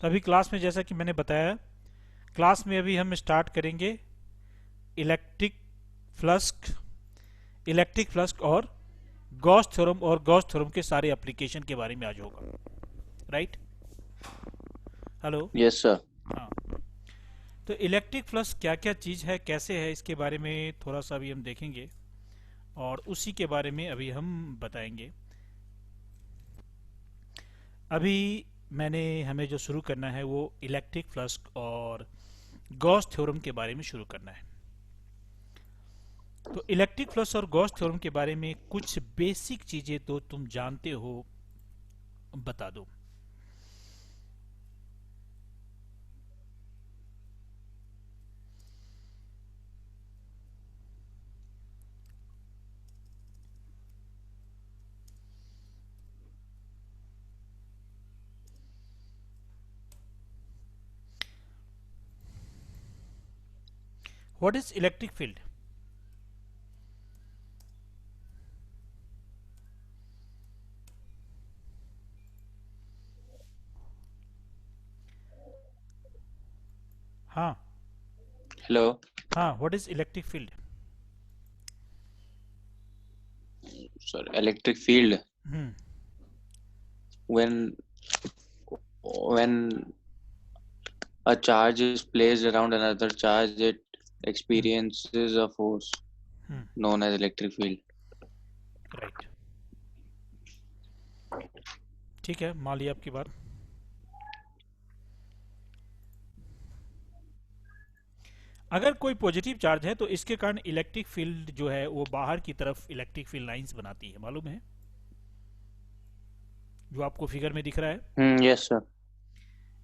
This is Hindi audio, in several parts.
तो अभी क्लास में जैसा कि मैंने बताया, क्लास में अभी हम स्टार्ट करेंगे इलेक्ट्रिक फ्लक्स, इलेक्ट्रिक फ्लक्स और गॉस थ्योरम के सारे एप्लीकेशन के बारे में आज होगा। राइट? हेलो। Yes sir. हाँ। तो इलेक्ट्रिक फ्लक्स क्या क्या चीज़ है, कैसे है, इसके बारे में थोड़ा सा अभी हम देखेंगे और उसी के बारे में अभी हम बताएंगे। अभी मैंने हमें जो शुरू करना है वो इलेक्ट्रिक फ्लक्स और गॉस थ्योरम के बारे में शुरू करना है। तो इलेक्ट्रिक फ्लक्स और गॉस थ्योरम के बारे में कुछ बेसिक चीज़ें तो तुम जानते हो, बता दो। What is electric field? हाँ। हेलो हाँ, what is electric field? Sir. Electric field hmm. when when a charge is placed around another charge, it hmm. experiences a force hmm. known as electric field. Right. ठीक है, मान लिया आपकी बात। अगर कोई पॉजिटिव चार्ज है तो इसके कारण इलेक्ट्रिक फील्ड जो है वो बाहर की तरफ इलेक्ट्रिक फील्ड लाइंस बनाती है, मालूम है? जो आपको फिगर में दिख रहा है, yes sir.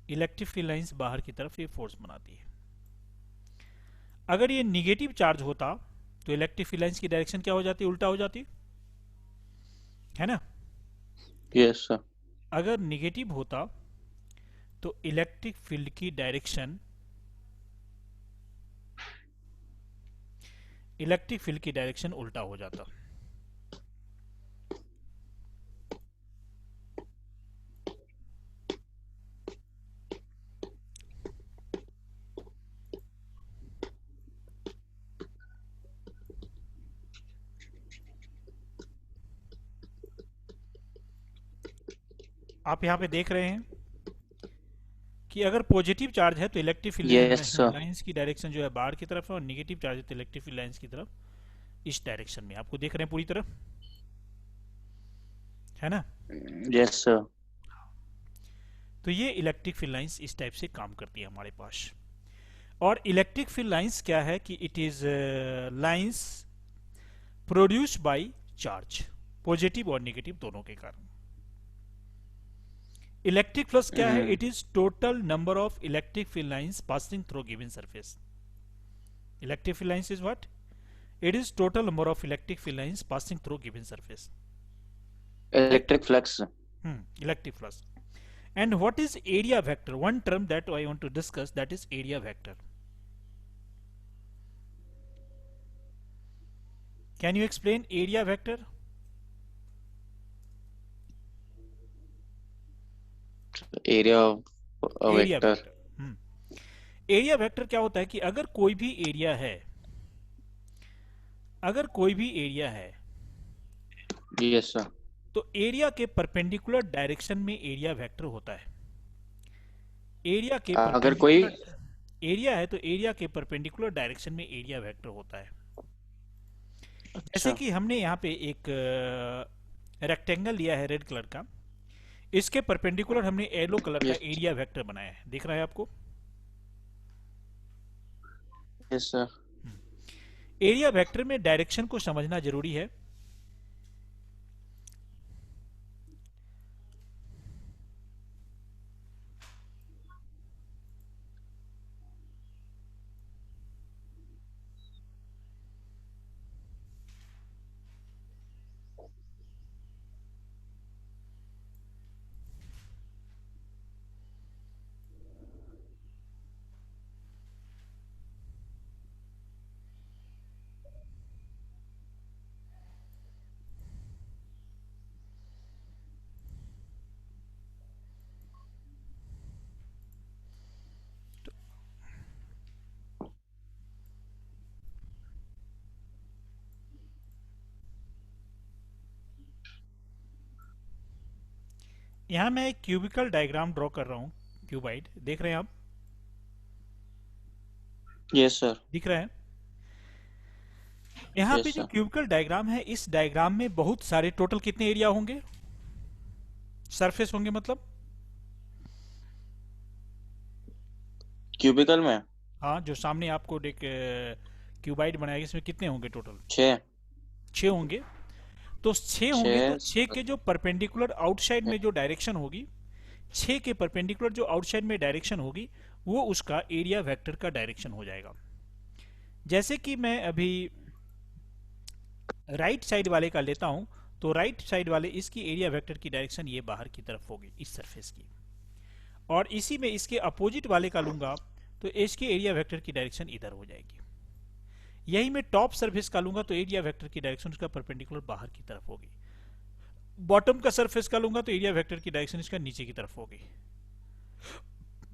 Electric field lines बाहर की तरफ ये फोर्स बनाती है। अगर ये निगेटिव चार्ज होता तो इलेक्ट्रिक फील्ड लाइंस की डायरेक्शन क्या हो जाती, उल्टा हो जाती, है ना? Yes sir. अगर निगेटिव होता तो इलेक्ट्रिक फील्ड की डायरेक्शन, इलेक्ट्रिक फील्ड की डायरेक्शन उल्टा हो जाता। आप यहाँ पे देख रहे हैं कि अगर पॉजिटिव चार्ज है तो electric field yes sir. Lines की डायरेक्शन जो है बाहर की तरफ है, और निगेटिव चार्ज है तो इलेक्ट्रिक फील्ड लाइंस की तरफ इस डायरेक्शन में आपको देख रहे हैं पूरी तरह, है ना? Yes sir. तो ये इलेक्ट्रिक फील्ड लाइंस इस टाइप से काम करती है हमारे पास। और इलेक्ट्रिक फील्ड लाइंस क्या है कि it his lines produced by charge, positive और नेगेटिव दोनों के कारण। इलेक्ट्रिक फ्लक्स क्या है? It is total number of electric field lines passing through given surface. Electric field lines is what? It is total number of electric field lines passing through given surface. Right? Electric flux. Electric flux. And what is area vector? One term that I want to discuss, that is area vector. Can you explain area vector? Area of Area vector. vector. Area vector क्या होता है कि अगर कोई भी एरिया है, अगर कोई भी एरिया है यस सर। तो एरिया के परपेंडिकुलर डायरेक्शन में एरिया वेक्टर होता है। एरिया के अगर कोई परपेंडिकुलर, एरिया है तो एरिया के परपेंडिकुलर डायरेक्शन में एरिया वेक्टर होता है। जैसे अच्छा। कि हमने यहाँ पे एक रेक्टेंगल लिया है रेड कलर का, इसके परपेंडिकुलर हमने येलो कलर का यस। एरिया वेक्टर बनाया है, दिख रहा है आपको? Yes sir. एरिया वेक्टर में डायरेक्शन को समझना जरूरी है। यहाँ मैं एक क्यूबिकल डायग्राम ड्रॉ कर रहा हूँ, क्यूबाइड देख रहे हैं आप, यस सर। दिख रहा है। यहाँ पे यस जो सर। क्यूबिकल डायग्राम है, इस डायग्राम में बहुत सारे, टोटल कितने एरिया होंगे, सरफेस होंगे मतलब। क्यूबिकल में हाँ, जो सामने आपको एक क्यूबाइड बनाएगा, इसमें कितने होंगे टोटल, 6। 6 होंगे। तो 6 होंगे, तो 6। 6 के जो परपेंडिकुलर आउटसाइड में जो डायरेक्शन होगी, 6 के परपेंडिकुलर जो आउटसाइड में डायरेक्शन होगी, वो उसका एरिया वेक्टर का डायरेक्शन हो जाएगा। जैसे कि मैं अभी राइट साइड वाले का लेता हूं, तो राइट साइड वाले इसकी एरिया वेक्टर की डायरेक्शन ये बाहर की तरफ होगी, इस सरफेस की। और इसी में इसके अपोजिट वाले का लूंगा, तो इसके एरिया वेक्टर की डायरेक्शन इधर हो जाएगी। यही मैं टॉप सरफेस का लूंगा, तो एरिया वेक्टर की डायरेक्शन उसका परपेंडिकुलर बाहर की तरफ होगी। बॉटम का सरफेस का लूंगा, तो एरिया वेक्टर की डायरेक्शन इसका नीचे की तरफ होगी।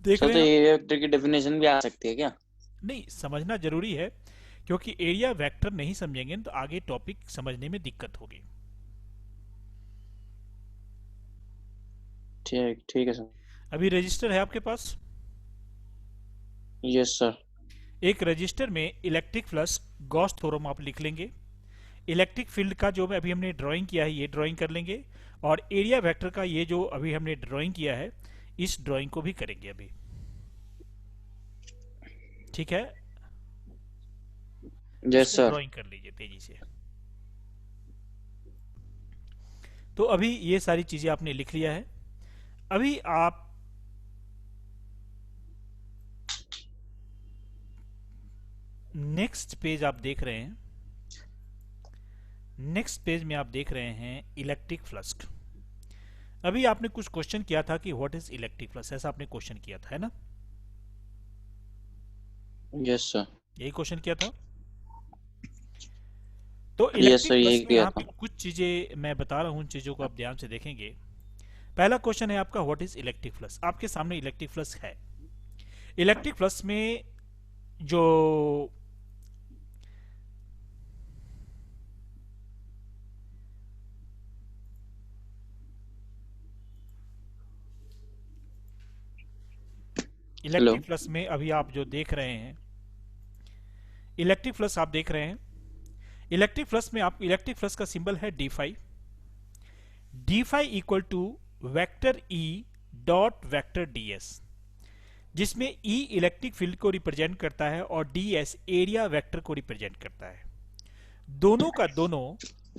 देख सर रहे तो हैं आप? ये वेक्टर की डेफिनेशन भी आ सकती है क्या? नहीं, समझना जरूरी है, क्योंकि एरिया वेक्टर नहीं समझेंगे तो आगे टॉपिक समझने में दिक्कत होगी। ठीक ठीक है सर। अभी रजिस्टर है आपके पास। Yes sir. एक रजिस्टर में इलेक्ट्रिक फ्लक्स गॉस थ्योरम आप लिख लेंगे। इलेक्ट्रिक फील्ड का जो अभी हमने ड्राइंग किया है, ये ड्राइंग कर लेंगे। और एरिया वेक्टर का ये जो अभी हमने ड्राइंग किया है, इस ड्राइंग को भी करेंगे अभी। ठीक है, यस इसको सर। ड्राइंग कर लीजिए तेजी से। तो अभी ये सारी चीजें आपने लिख लिया है। अभी आप नेक्स्ट पेज आप देख रहे हैं, नेक्स्ट पेज में आप देख रहे हैं इलेक्ट्रिक फ्लक्स। अभी आपने कुछ क्वेश्चन किया था कि व्हाट इज इलेक्ट्रिक फ्लक्स, ऐसा आपने क्वेश्चन किया था, है ना? Yes sir. यही क्वेश्चन किया था। तो यस इलेक्ट्रिक सर, फ्लक्स यही में किया यहाँ पे था। कुछ चीजें मैं बता रहा हूँ, उन चीजों को आप ध्यान से देखेंगे। पहला क्वेश्चन है आपका, व्हाट इज इलेक्ट्रिक फ्लक्स। आपके सामने इलेक्ट्रिक फ्लक्स है। इलेक्ट्रिक फ्लक्स में जो हेलो। इलेक्ट्रिक फ्लक्स में अभी आप जो देख रहे हैं, इलेक्ट्रिक फ्लक्स आप देख रहे हैं। इलेक्ट्रिक फ्लक्स में आप, इलेक्ट्रिक फ्लक्स का सिंबल है D phi. D phi equal to vector E dot vector D S, जिसमें ई इलेक्ट्रिक फील्ड को रिप्रेजेंट करता है और डी एस एरिया वेक्टर को रिप्रेजेंट करता है। दोनों का दोनों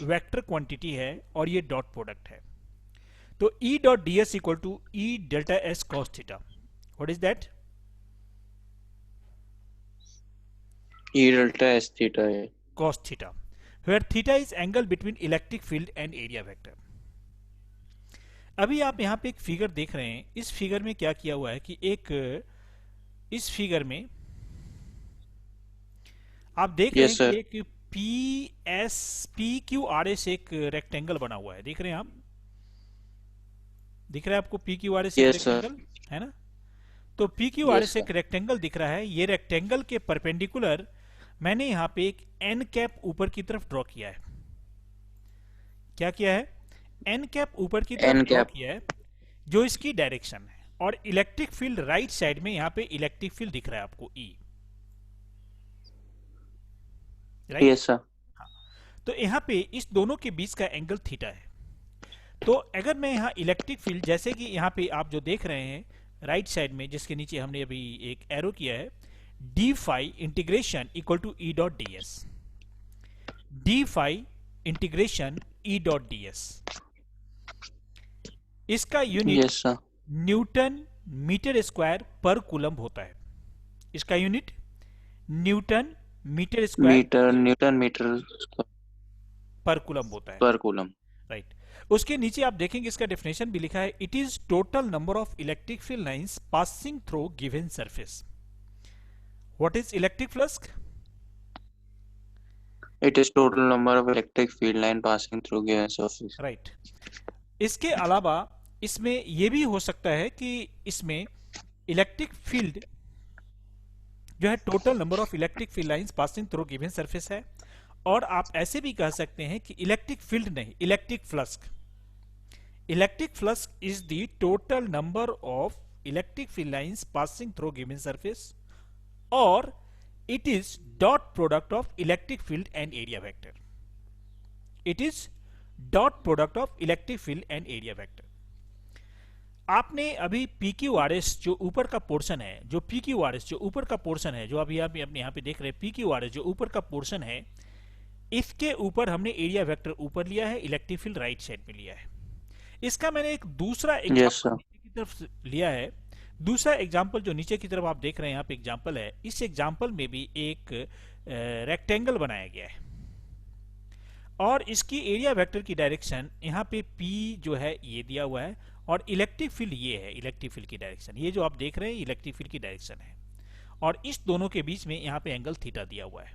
वेक्टर क्वांटिटी है और ये डॉट प्रोडक्ट है। तो E dot D S equal to E delta S cos theta. What is that? E delta S theta है। Cos theta, where theta is angle between electric field and area vector। अभी आप यहाँ पे एक फिगर देख रहे हैं। इस फिगर में क्या किया हुआ है कि इस फिगर में आप देख रहे यस हैं कि सर। एक P S P Q R S एक रेक्टेंगल बना हुआ है, देख रहे हैं आप? दिख रहा है आपको पी क्यू आर एस एक यस सर। रेक्टेंगल, है ना? तो P Q R yes S एक सर। रेक्टेंगल दिख रहा है। ये रेक्टेंगल के परपेंडिकुलर मैंने यहाँ पे एक एन कैप ऊपर की तरफ ड्रॉ किया है। क्या किया है? एन कैप ऊपर की तरफ एन ड्रॉ कैप। किया है, जो इसकी डायरेक्शन है। और इलेक्ट्रिक फील्ड राइट साइड में यहाँ पे इलेक्ट्रिक फील्ड दिख रहा है आपको ई, राइट? Yes sir. हाँ, तो यहाँ पे इस दोनों के बीच का एंगल थीटा है। तो अगर मैं यहाँ इलेक्ट्रिक फील्ड, जैसे कि यहाँ पे आप जो देख रहे हैं राइट साइड में, जिसके नीचे हमने अभी एक एरो किया है, D phi integration equal to E dot D S. D phi integration E dot D S, इसका unit yes sir. Newton metre square पर कूलम्ब होता है। इसका यूनिट newton metre square metre, newton metre पर कूलम्ब होता है, पर कूलम। राइट? उसके नीचे आप देखेंगे इसका डेफिनेशन भी लिखा है, it is total number of electric field lines passing through given surface. What is electric flux? It is total number of electric field line passing through given surface. Right. इसके अलावा इसमें यह भी हो सकता है कि इसमें इलेक्ट्रिक फील्ड जो है, total number of electric field lines passing through given surface है। और आप ऐसे भी कह सकते हैं कि इलेक्ट्रिक फील्ड नहीं, electric flux, electric flux is the total number of electric field lines passing through given surface, और it is dot product of electric field and area vector. It is dot product of electric field and area vector. आपने अभी PQRS जो ऊपर का पोर्शन है, जो PQRS जो ऊपर का पोर्शन है, जो अभी आप अपने यहाँ पे देख रहे हैं, PQRS जो ऊपर का पोर्शन है, इसके ऊपर हमने एरिया वेक्टर ऊपर लिया है, इलेक्ट्रिक फील्ड राइट साइड में लिया है। इसका मैंने एक दूसरा Yes, एग्जाम्पल sir. नीचे की तरफ लिया है। दूसरा एग्जाम्पल जो नीचे की तरफ आप देख रहे हैं, यहाँ पे एग्जाम्पल है, इस एग्जाम्पल में भी एक रेक्टेंगल बनाया गया है और इसकी एरिया वेक्टर की डायरेक्शन यहाँ पे P जो है ये दिया हुआ है और इलेक्ट्रिक फील्ड ये है, इलेक्ट्रिक फील्ड की डायरेक्शन ये जो आप देख रहे हैं इलेक्ट्रिक फील्ड की डायरेक्शन है, और इस दोनों के बीच में यहाँ पे एंगल थीटा दिया हुआ है।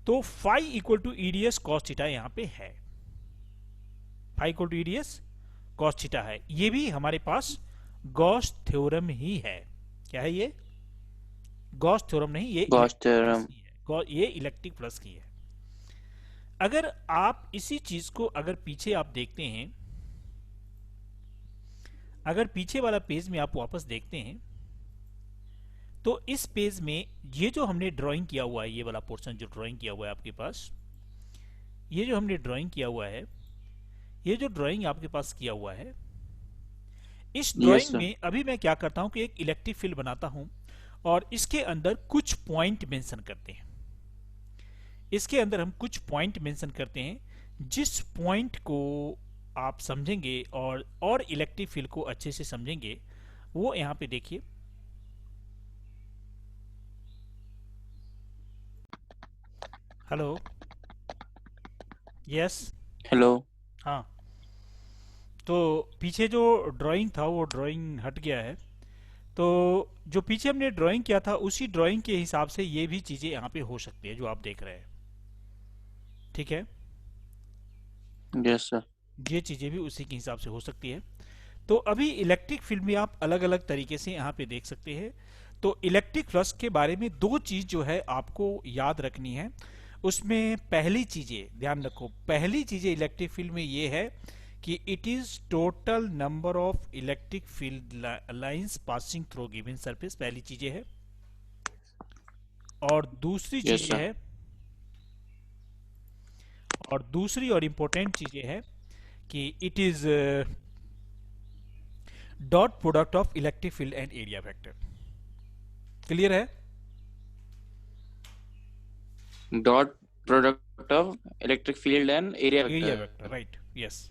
तो phi equal to EDS cos theta यहाँ पे है, phi equal to EDS cos theta है। ये भी हमारे पास गॉस थ्योरम ही है। क्या है ये? गॉस थ्योरम नहीं, ये Gauss theorem. ये इलेक्ट्रिक फ्लक्स की है। अगर आप इसी चीज को अगर पीछे आप देखते हैं, अगर पीछे वाला पेज में आप वापस देखते हैं तो इस पेज में ये जो हमने ड्राइंग किया हुआ है, ये वाला पोर्शन जो ड्राइंग किया हुआ है आपके पास, ये जो हमने ड्राइंग किया हुआ है, ये जो ड्राइंग आपके पास किया हुआ है, इस Yes, ड्राइंग sir. में अभी मैं क्या करता हूं कि एक इलेक्ट्रिक फील्ड बनाता हूं और इसके अंदर कुछ पॉइंट मेंशन करते हैं। इसके अंदर हम कुछ पॉइंट मेंशन करते हैं, जिस पॉइंट को आप समझेंगे और इलेक्ट्रिक फील्ड को अच्छे से समझेंगे, वो यहाँ पे देखिए। Hello, yes, Hello. हाँ। तो पीछे जो ड्राइंग था वो ड्राइंग हट गया है, तो जो पीछे हमने ड्राइंग किया था उसी ड्राइंग के हिसाब से ये भी चीज़ें यहाँ पे हो सकती है जो आप देख रहे हैं। ठीक है, Yes, sir. ये चीज़ें भी उसी के हिसाब से हो सकती है। तो अभी इलेक्ट्रिक फील्ड में आप अलग अलग तरीके से यहाँ पे देख सकते हैं। तो इलेक्ट्रिक फ्लक्स के बारे में दो चीज़ जो है आपको याद रखनी है। उसमें पहली चीज़ें ध्यान रखो, पहली चीज़ें इलेक्ट्रिक फील्ड में ये है कि it is total number of electric field lines passing through given surface, पहली चीज़ें है। और दूसरी Yes, चीज़ें sir. है, और दूसरी और इम्पोर्टेंट चीज़ें है कि it is dot product of electric field and area vector. Clear है? Dot product of electric field and area area vector. Vector, right, yes.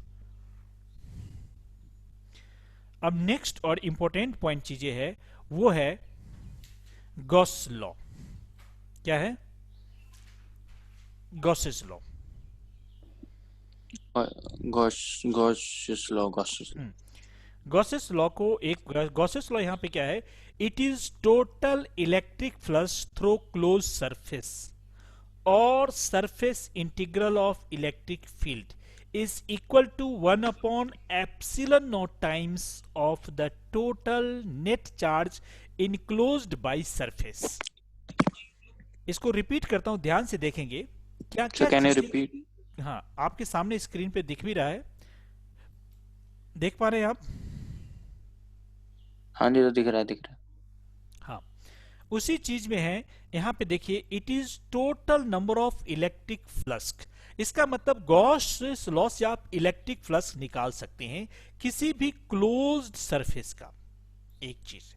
अब नेक्स्ट और इम्पोर्टेंट पॉइंट चीजें है, वो है गॉस लॉ। क्या है? Gauss's law. Gauss's law. Gauss's. Gauss's law को एक गॉसेस लॉ यहाँ पे क्या है? It is total electric flux through close surface और surface integral of electric field is equal to 1 upon epsilon naught times of the total net charge enclosed by surface। इसको रिपीट करता हूं, ध्यान से देखेंगे क्या So क्या can you चीजें। repeat? हाँ, आपके सामने स्क्रीन पे दिख भी रहा है, देख पा रहे हैं आप? हाँ जी, तो दिख रहा है। हाँ, उसी चीज में है। यहां पे देखिए, it is total number of electric flux. इसका मतलब गॉस लॉ से आप इलेक्ट्रिक फ्लक्स निकाल सकते हैं किसी भी क्लोज्ड सरफेस का, एक चीज।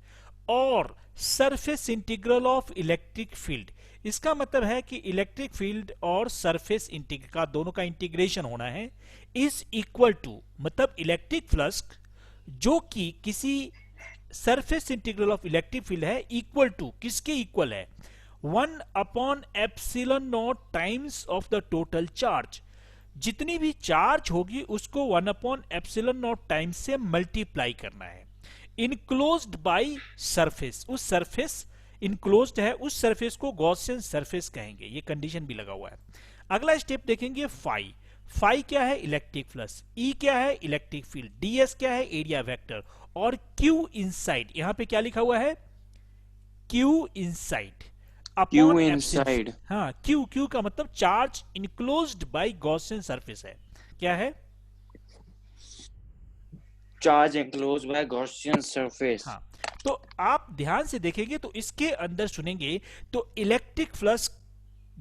और surface integral of electric field, इसका मतलब है कि इलेक्ट्रिक फील्ड और सरफेस इंटीग्रल का दोनों का इंटीग्रेशन होना है, इज इक्वल टू, मतलब इलेक्ट्रिक फ्लक्स जो कि किसी surface integral of electric field है, इक्वल टू किसके इक्वल है? 1 upon epsilon not times of the total charge. जितनी भी चार्ज होगी उसको 1 अपॉन एप्सिलॉन नॉट टाइम्स से मल्टीप्लाई करना है, इनक्लोज्ड बाय सरफेस। उस सरफेस इनक्लोज्ड है, उस सरफेस को गॉसियन सरफेस कहेंगे, ये कंडीशन भी लगा हुआ है। अगला स्टेप देखेंगे फाई। फाई क्या है? Electric flux. ई क्या है? Electric field. डीएस क्या है? Area vector. और क्यू इनसाइड, यहां पे क्या लिखा हुआ है? Q inside Q inside. हाँ, क्यू का मतलब charge enclosed bye Gaussian surface है। क्या है? charge enclosed by Gaussian surface. हाँ, तो आप ध्यान से देखेंगे तो इसके अंदर सुनेंगे तो इलेक्ट्रिक फ्लक्स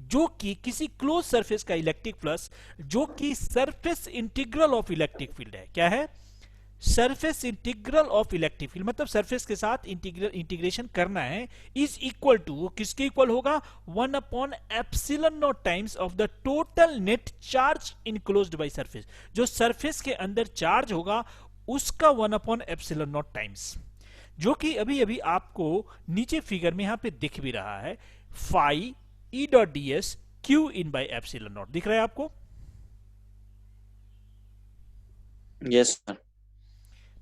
जो कि किसी क्लोज सरफेस का इलेक्ट्रिक फ्लक्स जो कि surface integral of electric field है। क्या है? Surface integral of electric field, मतलब सरफेस के साथ इंटीग्रेशन करना है, इज इक्वल टू, किसके इक्वल होगा? 1/ε0 times of the total net charge enclosed by surface. जो सरफेस के अंदर चार्ज होगा उसका 1/ε0 टाइम्स, जो कि अभी अभी आपको नीचे फिगर में यहां पे दिख भी रहा है, phi E dot D S Q in by epsilon naught. दिख रहा है आपको? Yes, sir.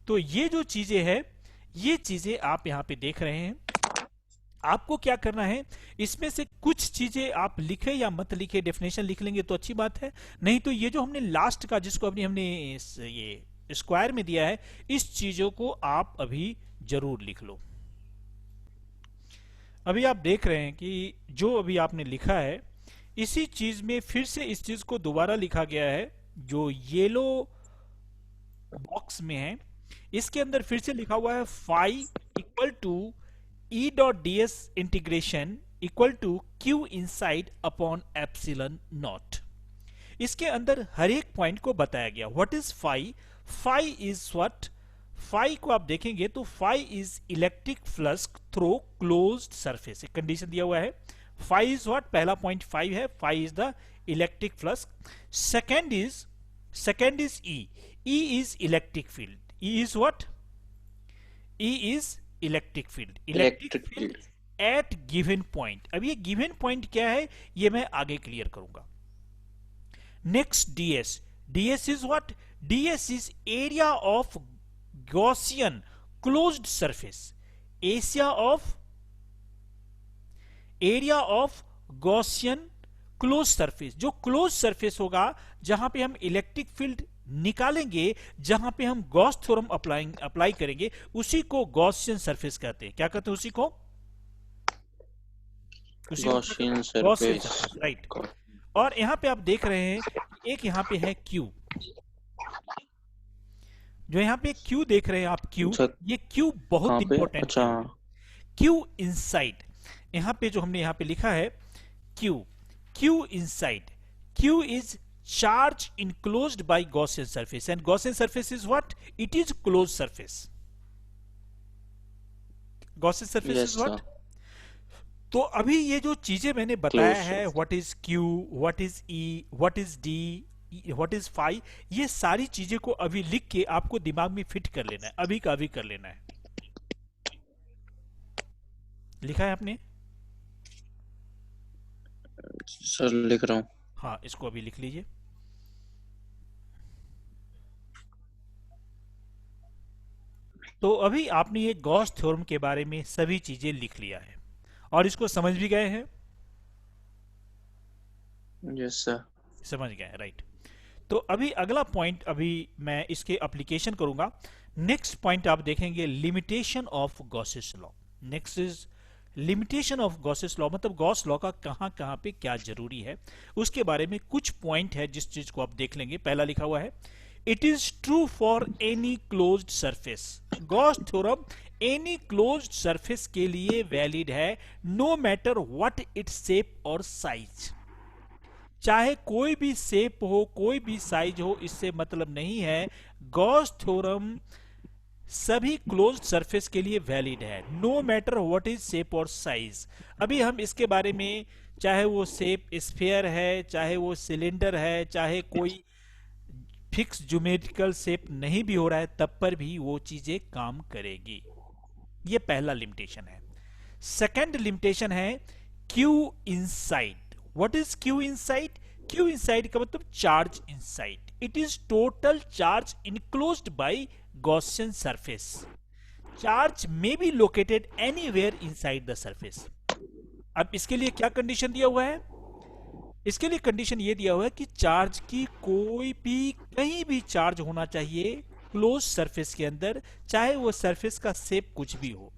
तो ये जो चीजें हैं, ये चीजें आप यहां पे देख रहे हैं। आपको क्या करना है, इसमें से कुछ चीजें आप लिखे या मत लिखे, डेफिनेशन लिख लेंगे तो अच्छी बात है, नहीं तो ये जो हमने लास्ट का जिसको अभी हमने ये स्क्वायर में दिया है, इस चीजों को आप अभी जरूर लिख लो। अभी आप देख रहे हैं कि जो अभी आपने लिखा है इसी चीज में फिर से इस चीज को दोबारा लिखा गया है, जो येलो बॉक्स में है इसके अंदर फिर से लिखा हुआ है phi equal to E dot D S integration equal to Q inside upon epsilon naught. इसके अंदर हर एक पॉइंट को बताया गया। What is phi? Phi is what? फाई को आप देखेंगे तो phi is electric flux through closed surface. एक कंडीशन दिया हुआ है। Phi is what? पहला पॉइंट फाई है, phi is the electric flux. Second is E. E is electric field. E is what? E is electric field. Electric field at given point. अब ये given point क्या है ये मैं आगे क्लियर करूंगा। Next ds. ds is what? ds is area of Gaussian closed surface. area of Gaussian closed surface. जो closed surface होगा जहां पे हम इलेक्ट्रिक फील्ड निकालेंगे, जहां पे हम गॉस थ्योरम अप्लाई करेंगे, उसी को गॉसियन सरफेस कहते हैं। क्या कहते हैं उसी को? Gaussian surface, right. और यहां पे आप देख रहे हैं एक यहां पे है क्यू, जो यहां पे क्यू देख रहे हैं आप, क्यू, ये क्यू बहुत इंपॉर्टेंट है। क्यू इनसाइड, यहां पे जो हमने यहां पे लिखा है Q inside, Q is charge enclosed by Gaussian surface, and Gaussian surface is what? It is closed surface. Gaussian surface is what? तो अभी ये जो चीजें मैंने बताया है, what is Q, what is E, what is D, what is phi, ये सारी चीजें को अभी लिख के आपको दिमाग में फिट कर लेना है, अभी का अभी कर लेना है। लिखा है आपने? सर लिख रहा हूं। हाँ, इसको अभी लिख लीजिए। तो अभी आपने ये गॉस थ्योरम के बारे में सभी चीजें लिख लिया है और इसको समझ भी गए हैं। यस सर, समझ गए, राइट। तो अभी अगला पॉइंट अभी मैं इसके एप्लीकेशन करूंगा। नेक्स्ट पॉइंट आप देखेंगे limitation of Gauss's law. Next is limitation of Gauss's law, मतलब गॉस लॉ का कहां पे क्या जरूरी है उसके बारे में कुछ पॉइंट है जिस चीज को आप देख लेंगे। पहला लिखा हुआ है it is true for any closed surface. Gauss theorem any closed surface के लिए वैलिड है, no matter what its shape और साइज। चाहे कोई भी शेप हो, कोई भी साइज हो, इससे मतलब नहीं है। गॉस थ्योरम सभी क्लोज्ड सरफेस के लिए वैलिड है, no matter what is shape और साइज। अभी हम इसके बारे में, चाहे वो शेप स्फीयर है, चाहे वो सिलेंडर है, चाहे कोई फिक्स ज्योमेट्रिकल शेप नहीं भी हो रहा है, तब पर भी वो चीजें काम करेगी। ये पहला लिमिटेशन है। सेकंड लिमिटेशन है Q inside. What is Q inside? Q inside का मतलब charge inside. It is total charge enclosed bye Gaussian surface. Charge may be located anywhere inside the surface. अब इसके लिए क्या कंडीशन दिया हुआ है? इसके लिए कंडीशन ये दिया हुआ है कि चार्ज की कोई भी कहीं भी चार्ज होना चाहिए क्लोज सरफेस के अंदर, चाहे वो सरफेस का शेप कुछ भी हो,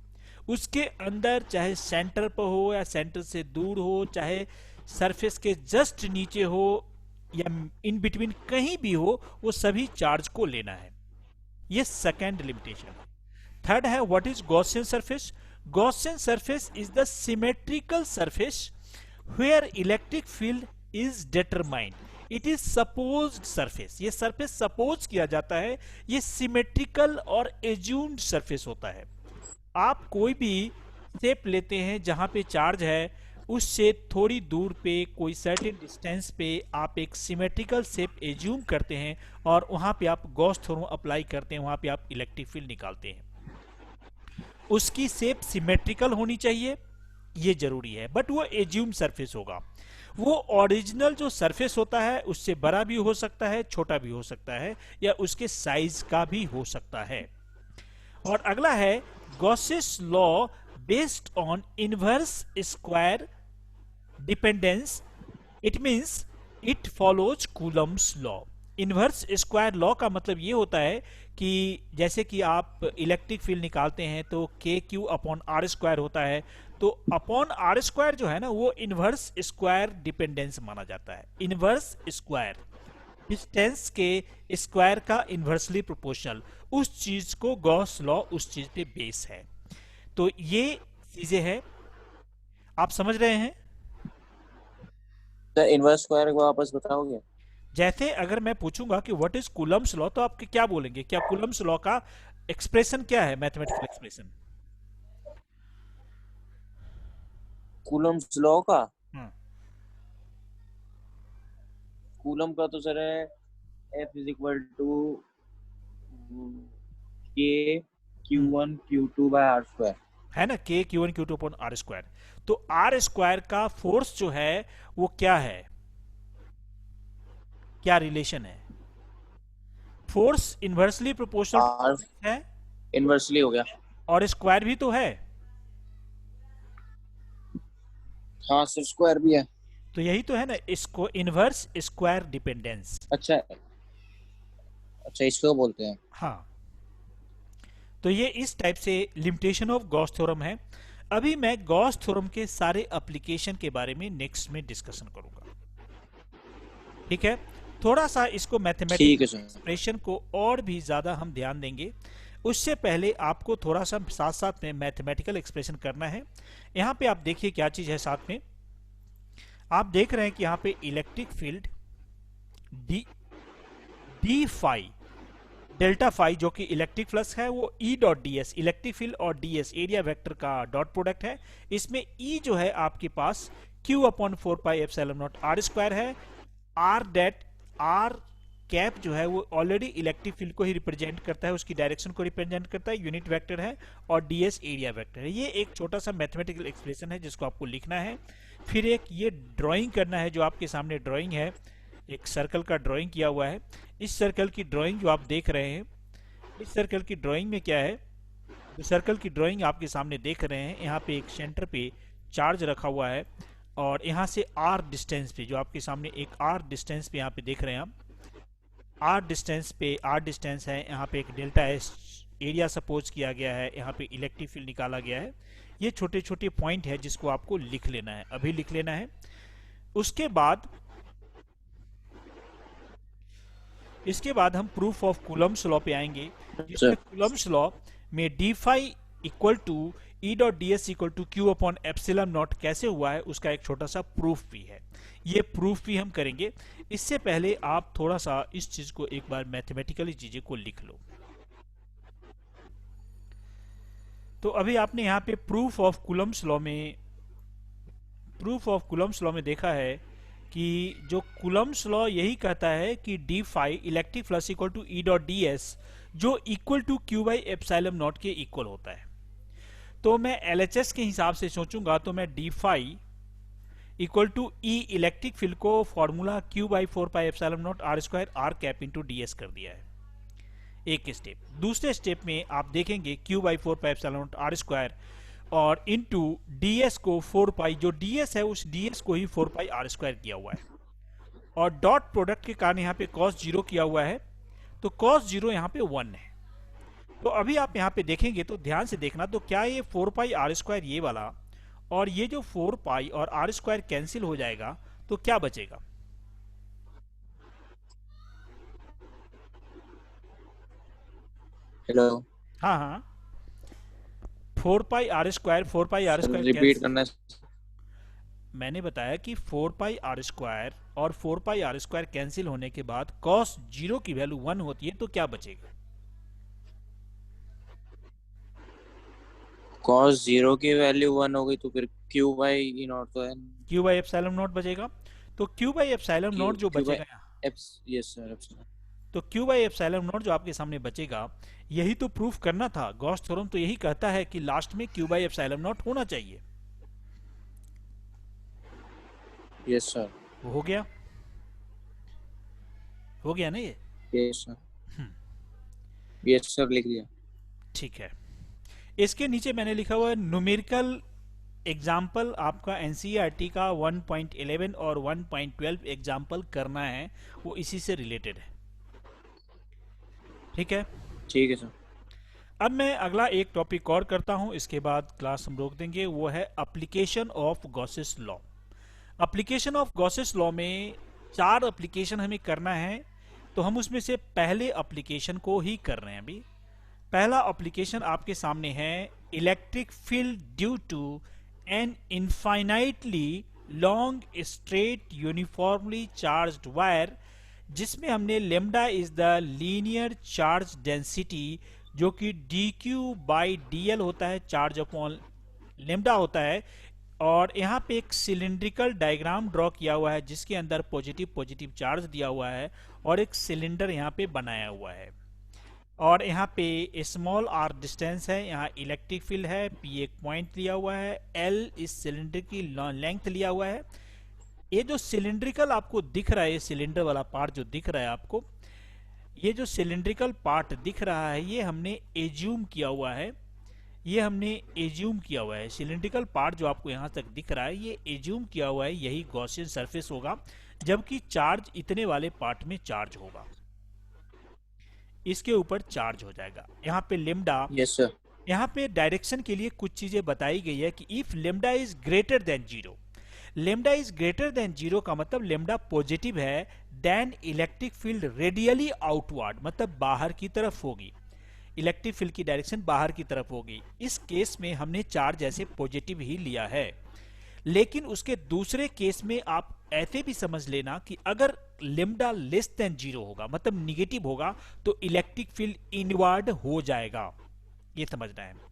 उसके अंदर चाहे सेंटर पर हो या सेंटर से दूर हो, चाहे सरफेस के जस्ट नीचे हो या इन बिटवीन कहीं भी हो, वो सभी चार्ज को लेना है। ये सेकेंड लिमिटेशन है। थर्ड है what is Gaussian surface. Gaussian surface is the symmetrical surface where electric field is determined. It is supposed surface. ये सरफेस सपोज किया जाता है, ये सिमेट्रिकल और एज्यूम्ड सरफेस होता है। आप कोई भी शेप लेते हैं जहां पे चार्ज है, उससे थोड़ी दूर पे कोई सर्टेन डिस्टेंस पे आप एक सिमेट्रिकल शेप एज्यूम करते हैं और वहां पे आप गॉस थ्योरम अप्लाई करते हैं, वहां पे आप इलेक्ट्रिक फील्ड निकालते हैं। उसकी शेप सिमेट्रिकल होनी चाहिए, ये जरूरी है, बट वो एज्यूम सरफेस होगा। वो ओरिजिनल जो सरफेस होता है उससे बड़ा भी हो सकता है, छोटा भी हो सकता है, या उसके साइज का भी हो सकता है। और अगला है Gauss's law based on inverse square dependence. It means it follows Coulomb's law. Inverse square law का मतलब ये होता है कि जैसे कि आप इलेक्ट्रिक फील्ड निकालते हैं तो के क्यू अपॉन आर स्क्वायर होता है, तो अपॉन आर स्क्वायर जो है ना वो इनवर्स स्क्वायर डिपेंडेंस माना जाता है। इनवर्स स्क्वायर डिस्टेंस के स्क्वायर का इनवर्सली प्रोपोर्शनल, उस चीज को गॉस लॉ उस चीज पे बेस है। तो ये चीजें हैं, आप समझ रहे हैं। इनवर्स स्क्वायर को वापस बताओगे? जैसे अगर मैं पूछूंगा कि व्हाट इज कूलम्स लॉ, तो आप क्या बोलेंगे? क्या कूलम्स लॉ का एक्सप्रेशन क्या है, मैथमेटिकल एक्सप्रेशन? कूलम्स लॉ का? हम्म कूलम का तो सर है F is equal to K Q hmm, one Q two by R square. है ना, K Q one Q two upon R square. तो आर स्क्वायर का फोर्स जो है वो क्या है, क्या रिलेशन है? फोर्स इनवर्सली आर प्रोपोर्शनल है, इनवर्सली हो गया। और स्क्वायर भी तो है। हाँ सर स्क्वायर भी है। तो यही तो है ना, इसको इनवर्स स्क्वायर डिपेंडेंस। अच्छा अच्छा, इसको बोलते हैं। हाँ, तो ये इस टाइप से लिमिटेशन ऑफ गॉस थ्योरम है। अभी मैं गॉस थ्योरम के सारे एप्लीकेशन के बारे में नेक्स्ट में डिस्कशन करूंगा, ठीक है। थोड़ा सा इसको ठीक है मैथमेटिकल सर। एक्सप्रेशन को और भी ज़्यादा हम ध्यान देंगे। उससे पहले आपको थोड़ा सा साथ साथ में मैथमेटिकल एक्सप्रेशन करना है। यहाँ पे आप देखिए क्या चीज़ है साथ में। आप देख रहे हैं कि यहाँ पे electric field D D phi delta phi जो कि इलेक्ट्रिक फ्लक्स है, वो E dot D S, electric field और डी एस एरिया वेक्टर का डॉट प्रोडक्ट है। इसमें ई जो है आपके पास Q upon four pi epsilon not R square है। आर डेट आर कैप जो है वो ऑलरेडी इलेक्ट्रिक फील्ड को ही रिप्रेजेंट करता है, उसकी डायरेक्शन को रिप्रेजेंट करता है, यूनिट वेक्टर है, और डी एस एरिया वेक्टर है। ये एक छोटा सा मैथमेटिकल एक्सप्रेशन है जिसको आपको लिखना है। फिर एक ये ड्राइंग करना है, जो आपके सामने ड्राइंग है, एक सर्कल का ड्राइंग किया हुआ है। इस सर्कल की ड्राइंग जो आप देख रहे हैं, इस सर्कल की ड्राइंग में क्या है, जो सर्कल की ड्राइंग आपके सामने देख रहे हैं, यहाँ पे एक सेंटर पे चार्ज रखा हुआ है, और यहाँ से आर डिस्टेंस पे, जो आपके सामने एक आर डिस्टेंस पे यहाँ पे देख रहे हैं आप, आर डिस्टेंस पे, आर डिस्टेंस है, यहाँ पे एक डेल्टा एस एरिया सपोज किया गया है, यहाँ पे इलेक्ट्रिक फील्ड निकाला गया है। ये छोटे छोटे पॉइंट है जिसको आपको लिख लेना है, अभी लिख लेना है। इसके बाद हम प्रूफ ऑफ कूलम्स लॉ पे आएंगे, जिसमें सर कूलम्स लॉ में D phi equal to E dot D S equal to Q upon epsilon naught कैसे हुआ है उसका एक छोटा सा प्रूफ भी है। ये प्रूफ भी हम करेंगे। इससे पहले आप थोड़ा सा इस चीज को एक बार मैथमेटिकली चीजें को लिख लो। तो अभी आपने यहाँ पे प्रूफ ऑफ कूलम्स लॉ में देखा है कि जो कूलम्स लॉ यही कहता है कि D phi electric flux equal to E dot D S, जो equal to Q by epsilon nought के इक्वल होता है। तो मैं एलएचएस के हिसाब से सोचूंगा तो मैं D phi equal to E electric field को formula Q by four pi epsilon not R square R cap into D S कर दिया है, एक स्टेप। दूसरे स्टेप में आप देखेंगे Q by four pi epsilon not R square और इंटू डी एस को फोर पाई, जो डी एस है उस डी एस को ही फोर पाई आर स्क्वायर किया हुआ है, और डॉट प्रोडक्ट के कारण यहाँ पे कॉस जीरो किया हुआ है, तो कॉस जीरो यहाँ पे 1 है। तो अभी आप यहाँ पे देखेंगे तो ध्यान से देखना, तो क्या ये फोर पाई आर स्क्वायर ये वाला और ये जो फोर पाई और आर स्क्वायर कैंसिल हो जाएगा, तो क्या बचेगा? हेलो हाँ हाँ, 4 पाई r रिपीट करना है। मैंने बताया कि 4 पाई r² और 4 पाई r² कैंसिल होने के बाद कॉस जीरो की वैल्यू 1 होती है, तो क्या बचेगा? cos जीरो की वैल्यू 1 हो गई तो फिर क्यू बाई ई नॉट तो है। क्यू बाई एप्सिलॉन नॉट बचेगा। तो Q by epsilon Q not जो क्यू बाई बचेगा यहाँ, एप्स। Yes sir epsilon. तो क्यू बाई एप्सिलॉन नॉट जो आपके सामने बचेगा, यही तो प्रूफ करना था। गॉस थ्योरम तो यही कहता है कि लास्ट में क्यू बाई एप्सिलॉन नॉट होना चाहिए। Yes sir. वो हो गया ना ये? Yes sir. यस सर लिख दिया। ठीक है। इसके नीचे मैंने लिखा हुआ है न्यूमेरिकल एग्जाम्पल, आपका एनसीईआरटी का 1.11 और 1.12 एग्जाम्पल करना है, वो इसी से रिलेटेड है। ठीक है। ठीक है सर। अब मैं अगला एक टॉपिक और करता हूं, इसके बाद क्लास हम रोक देंगे। वो है application of Gauss's law. Application of Gauss's law में 4 एप्लीकेशन हमें करना है, तो हम उसमें से पहले एप्लीकेशन को ही कर रहे हैं अभी। पहला एप्लीकेशन आपके सामने है, electric field due to an infinitely long straight uniformly charged wire, जिसमें हमने lambda is the linear charge density, जो कि D Q by D L होता है, चार्ज अपॉन लेमडा होता है। और यहाँ पे एक सिलिंड्रिकल डायग्राम ड्रॉ किया हुआ है, जिसके अंदर पॉजिटिव पॉजिटिव चार्ज दिया हुआ है और एक सिलेंडर यहाँ पे बनाया हुआ है। और यहाँ पे स्मॉल आर डिस्टेंस है, यहाँ इलेक्ट्रिक फील्ड है, पी एक पॉइंट लिया हुआ है, एल इस सिलेंडर की लेंथ लिया हुआ है। ये जो सिलिंड्रिकल आपको दिख रहा है, ये सिलेंडर वाला पार्ट जो दिख रहा है आपको, ये जो सिलिंड्रिकल पार्ट दिख रहा है, ये हमने एज्यूम किया हुआ है। सिलिंड्रिकल पार्ट जो आपको यहाँ तक दिख रहा है, ये एज्यूम किया हुआ है, यही गॉसियन सरफेस होगा, जबकि चार्ज इतने वाले पार्ट में चार्ज होगा, इसके ऊपर चार्ज हो जाएगा। यहाँ पे लेमडा, यस सर। यहाँ पे डायरेक्शन के लिए कुछ चीजें बताई गई है कि if lambda is greater than zero, lambda is greater than zero का मतलब लेमडा पॉजिटिव है, then electric field radially outward, मतलब बाहर की तरफ होगी, इलेक्ट्रिक फील्ड की डायरेक्शन बाहर की तरफ होगी। इस केस में हमने चार्ज ऐसे पॉजिटिव ही लिया है। लेकिन उसके दूसरे केस में आप ऐसे भी समझ लेना कि अगर लेमडा लेस देन जीरो होगा, मतलब निगेटिव होगा, तो इलेक्ट्रिक फील्ड इनवर्ड हो जाएगा, ये समझना है।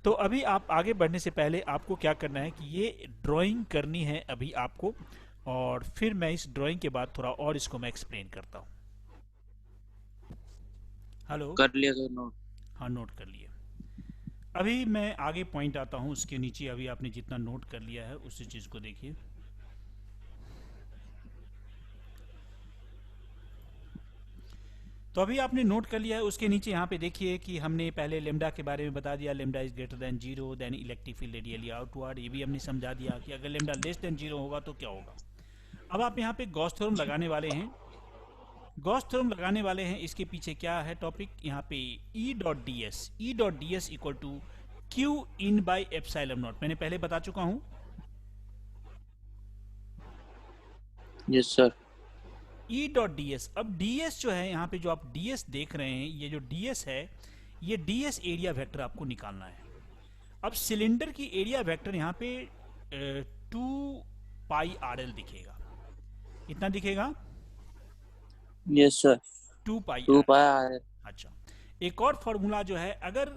तो अभी आप आगे बढ़ने से पहले आपको क्या करना है कि ये ड्राइंग करनी है अभी आपको, और फिर मैं इस ड्राइंग के बाद थोड़ा और इसको मैं एक्सप्लेन करता हूँ। हेलो? कर लिया सर नोट। हाँ, नोट कर लिए। अभी मैं आगे पॉइंट आता हूँ, उसके नीचे अभी आपने जितना नोट कर लिया है उसी चीज़ को देखिए। तो अभी आपने नोट कर लिया है, उसके नीचे यहाँ पे देखिए कि हमने पहले लेमडा के बारे में बता दिया, lambda is greater than zero, then electric field radially outward. ये भी हमने समझा दिया कि अगर लेमडा लेस देन जीरो होगा तो क्या होगा। अब आप यहाँ पे गॉस थ्योरम लगाने वाले हैं। इसके पीछे क्या है टॉपिक, यहाँ पे E dot D S equal to Q in by epsilon naught, मैंने पहले बता चुका हूँ। Yes sir. E dot D S, अब डी एस जो है यहाँ पे, जो आप डी एस देख रहे हैं, ये जो डी एस है, ये डी एस एरिया वेक्टर आपको निकालना है। अब सिलेंडर की एरिया वेक्टर यहाँ पे 2 पाई RL दिखेगा, इतना दिखेगा, yes sir. 2 pi 2 RL। Pi R. अच्छा, एक और फॉर्मूला जो है, अगर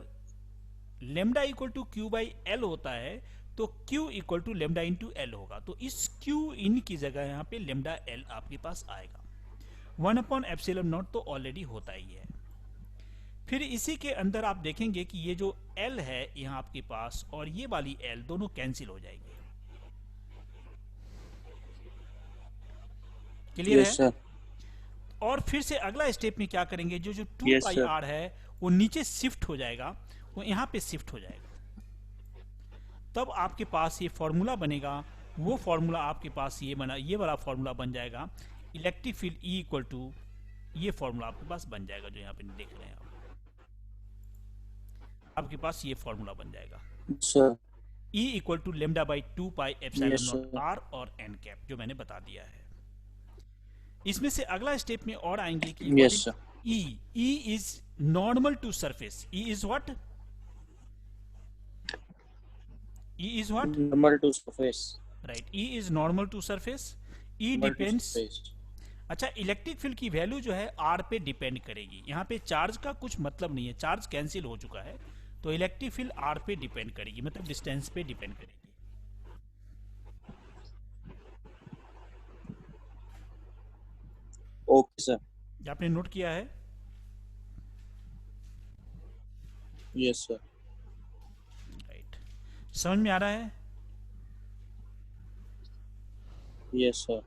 lambda equal to Q by L होता है, तो Q equal to lambda into L होगा, तो इस Q इन की जगह यहाँ पे लेमडा एल आपके पास आएगा। 1/एप्सिलॉन नॉट तो ऑलरेडी होता ही है। फिर इसी के अंदर आप देखेंगे कि ये जो L है यहाँ आपके पास, और ये वाली L दोनों कैंसिल हो जाएंगे। क्लियर है? Yes sir. और फिर से अगला स्टेप में क्या करेंगे, जो जो 2 यस पाई सर। आर है वो नीचे शिफ्ट हो जाएगा, वो यहाँ पे शिफ्ट हो जाएगा। तब आपके पास ये फॉर्मूला बनेगा, वो फॉर्मूला आपके पास ये वाला फॉर्मूला बन जाएगा, electric field E equal to, ये फॉर्मूला आपके पास बन जाएगा, जो यहाँ पे देख रहे हैं आप, आपके पास ये फॉर्मूला बन जाएगा, sir. E equal to lambda by 2 pi epsilon yes naught sir. R और n कैप, जो मैंने बता दिया है। इसमें से अगला स्टेप में और आएंगे कि yes sir. E is normal to surface. E is what? E is what? Normal to surface. Right. E is normal to surface. E Normal to depends. surface. अच्छा, इलेक्ट्रिक फील्ड की वैल्यू जो है आर पे डिपेंड करेगी. यहाँ पे चार्ज का कुछ मतलब नहीं है, चार्ज कैंसिल हो चुका है, तो इलेक्ट्रिक फील्ड आर पे डिपेंड करेगी, मतलब डिस्टेंस पे डिपेंड करेगी. Okay sir. आपने नोट किया है? Yes sir. राइट. समझ में आ रहा है? Yes sir.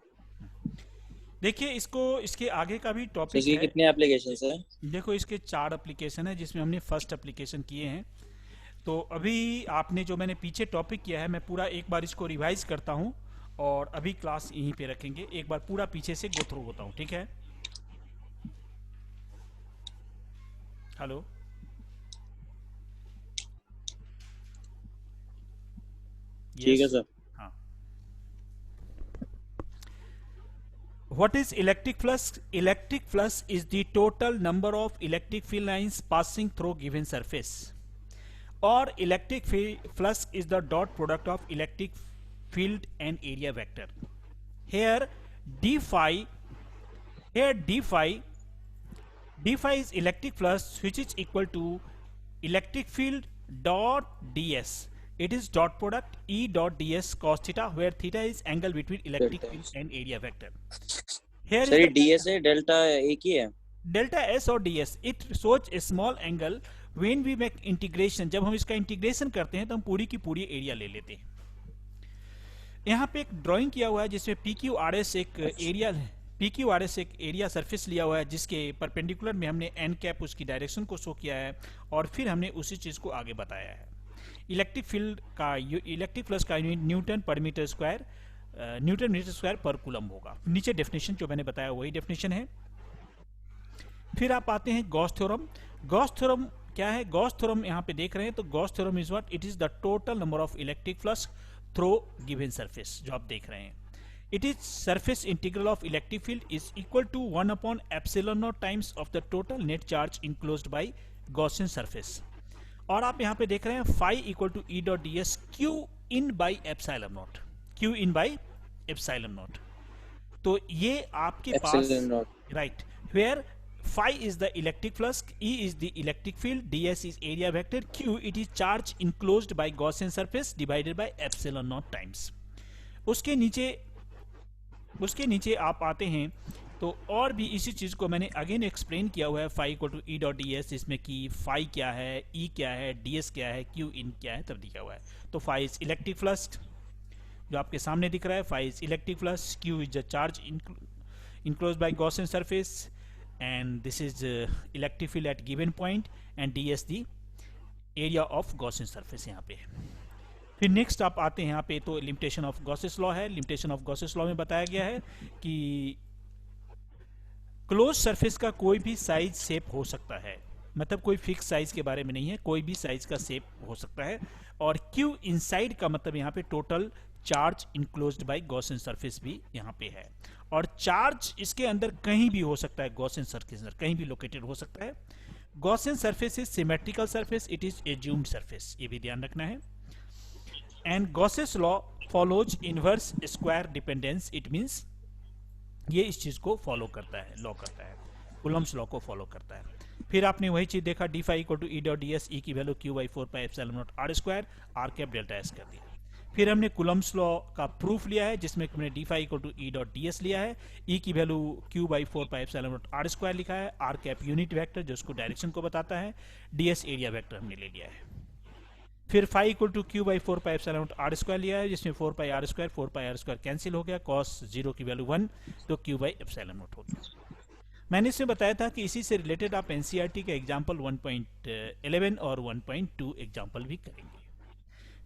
देखिए, इसको इसके आगे का भी सर टॉपिक इसके है. कितने एप्लीकेशन है? देखो, इसके 4 एप्लीकेशन है, जिसमें हमने फर्स्ट एप्लीकेशन किए हैं. तो अभी आपने जो मैंने पीछे टॉपिक किया है, मैं पूरा एक बार इसको रिवाइज करता हूँ और अभी क्लास यहीं पे रखेंगे. एक बार पूरा पीछे से गो थ्रू होता हूँ, ठीक है? हेलो. ठीक है सर. हाँ. What is electric flux? Electric flux is the total number of electric field lines passing through given surface. Or electric flux is the dot product of electric field and area vector. Here d phi is electric flux, which is equal to electric field dot ds. It is dot product E dot ds cos theta, where theta is angle between electric Delta field S. and area vector. Here sir ये is the DS है, डेल्टा एक ही है. delta s और ds. It shows a small angle when we make integration. जब हम इसका इंटीग्रेशन करते हैं तो हम पूरी की पूरी एरिया ले लेते हैं. यहाँ पे एक ड्राइंग किया हुआ है जिसमें PQRS एक एरिया है. PQRS एक एरिया सरफेस लिया हुआ है, जिसके परपेंडिकुलर में हमने एन कैप उसकी डायरेक्शन को शो किया है और फिर हमने उसी चीज़ को आगे बताया है. इलेक्ट्रिक फील्ड का इलेक्ट्रिक फ्लक्स का यूनिट न्यूटन पर metre square, newton metre square पर कूलम होगा. नीचे डेफिनेशन जो मैंने बताया वही डेफिनेशन है. फिर आप आते हैं गॉस थ्योरम. गॉस थ्योरम क्या है? गॉस थ्योरम यहाँ पे देख रहे हैं, तो Gauss theorem is what? It is the total number of electric flux through given surface, जो आप देख रहे हैं. It is surface integral of electric field is equal to 1 upon epsilon naught times of the total net charge enclosed by Gaussian surface. और आप यहाँ पे देख रहे हैं phi equal to E dot ds q in by epsilon naught. q in by epsilon naught. तो ये आपके पास right where phi is the electric flux, E is the electric field, ds is area vector, q it is charge enclosed by Gaussian surface divided by epsilon naught times. उसके नीचे आप आते हैं तो और भी इसी चीज़ को मैंने अगेन एक्सप्लेन किया हुआ है. Phi equal to E dot D S, इसमें कि फाई क्या है, ई क्या है, डी एस क्या है, क्यू इन क्या है, तब दिखा हुआ है. तो फाई इज इलेक्ट्रिक फ्लक्स जो आपके सामने दिख रहा है, phi is electric flux, Q is the charge enclose by Gaussian surface, and this is electric field at given point, and D S the area of Gaussian surface यहाँ पे. फिर नेक्स्ट आप आते हैं यहाँ पे, तो लिमिटेशन ऑफ गॉसेस लॉ है. लिमिटेशन ऑफ गॉसेस लॉ में बताया गया है कि क्लोज सरफेस का कोई भी साइज शेप हो सकता है, मतलब कोई फिक्स साइज के बारे में नहीं है, कोई भी साइज का शेप हो सकता है. और क्यू इनसाइड का मतलब यहाँ पे total charge enclosed bye Gaussian surface भी यहाँ पे है. और चार्ज इसके अंदर कहीं भी हो सकता है, गॉसियन सरफेस के अंदर कहीं भी लोकेटेड हो सकता है. Gaussian surface is symmetrical surface, it is assumed surface, ये भी ध्यान रखना है. And Gauss's law follows inverse square dependence, it means ये इस चीज को फॉलो करता है, लॉ करता है, कुलम्स लॉ को फॉलो करता है. फिर आपने वही चीज देखा, D phi equal to E dot D S, E की value Q by 4 pi epsilon not R square, R cap delta S कर दिया. फिर हमने कुलम्स लॉ का प्रूफ लिया है, जिसमें हमने D phi equal to E dot D S लिया है, ई की value Q by 4 pi epsilon not R square लिखा है, आर कैप यूनिट वेक्टर जो उसको डायरेक्शन को बताता है, डी एस एरिया वेक्टर हमने ले लिया है. फिर phi equal to Q by 4 pi epsilon not R square लिया है, जिसमें 4 पाई आर स्क्वायर कैंसिल हो गया, कॉस 0 की वैल्यू 1, तो क्यू बाई एप्सिलॉन नॉट हो गया. मैंने इसमें बताया था कि इसी से रिलेटेड आप एनसीईआरटी का एग्जाम्पल 1.11 और 1.2 एग्जाम्पल भी करेंगे.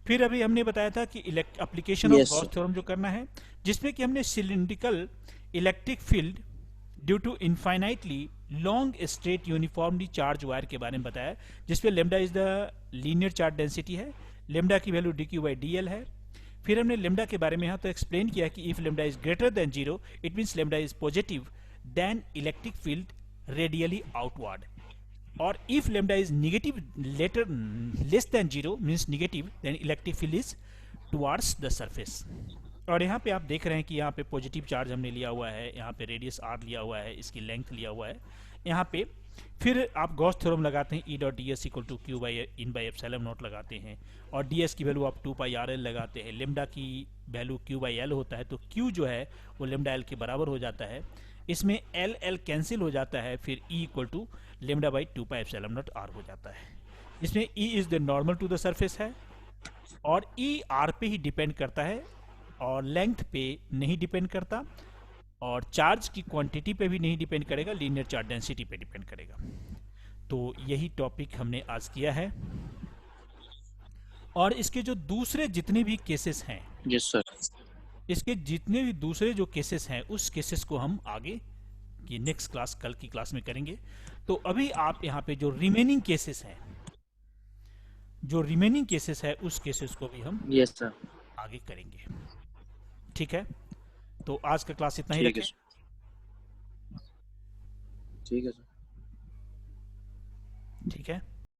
फिर अभी हमने बताया था कि एप्लीकेशन ऑफ गॉस थ्योरम जो करना है, जिसमें कि हमने cylindrical electric field due to infinitely long straight uniformly charge wire के बारे में बताया, जिसपे lambda is the linear charge density है, लेमडा की value D Q by D L है. फिर हमने लेमडा के बारे में यहाँ तो एक्सप्लेन किया कि if lambda is greater than 0 it means lambda is positive then electric field radially outward. और if lambda is negative lesser less than 0 means negative, then electric field is towards the surface. और यहाँ पे आप देख रहे हैं कि यहाँ पे पॉजिटिव चार्ज हमने लिया हुआ है, यहाँ पे रेडियस r लिया हुआ है, इसकी लेंथ लिया हुआ है यहाँ पे। फिर आप गॉस थ्योरम लगाते हैं, E dot D S equal to Q by in by epsilon naught लगाते हैं, और डी एस की वैल्यू आप 2 पाई आर एल लगाते हैं। लेमडा की वैल्यू क्यू बाई एल होता है, तो क्यू जो है वो लेमडा एल के बराबर हो जाता है। इसमें एल एल कैंसिल हो जाता है, फिर E equal to lambda by 2 pi epsilon not R हो जाता है। इसमें E is the normal to the surface है, और ई आर पे ही डिपेंड करता है और लेंथ पे नहीं डिपेंड करता, और चार्ज की क्वांटिटी पे भी नहीं डिपेंड करेगा, लीनियर चार्ज डेंसिटी पे डिपेंड करेगा। तो यही टॉपिक हमने आज किया है, और इसके जो दूसरे जितने भी केसेस हैं, यस सर। इसके जितने भी दूसरे जो केसेस हैं, उस केसेस को हम आगे की नेक्स्ट क्लास, कल की क्लास में करेंगे। तो अभी आप यहाँ पे जो रिमेनिंग केसेस हैं, जो रिमेनिंग केसेस है, उस केसेस को भी हम यस सर। आगे करेंगे। ठीक है, तो आज का क्लास इतना ही ठीक है रखें। सर। ठीक है सर। ठीक है।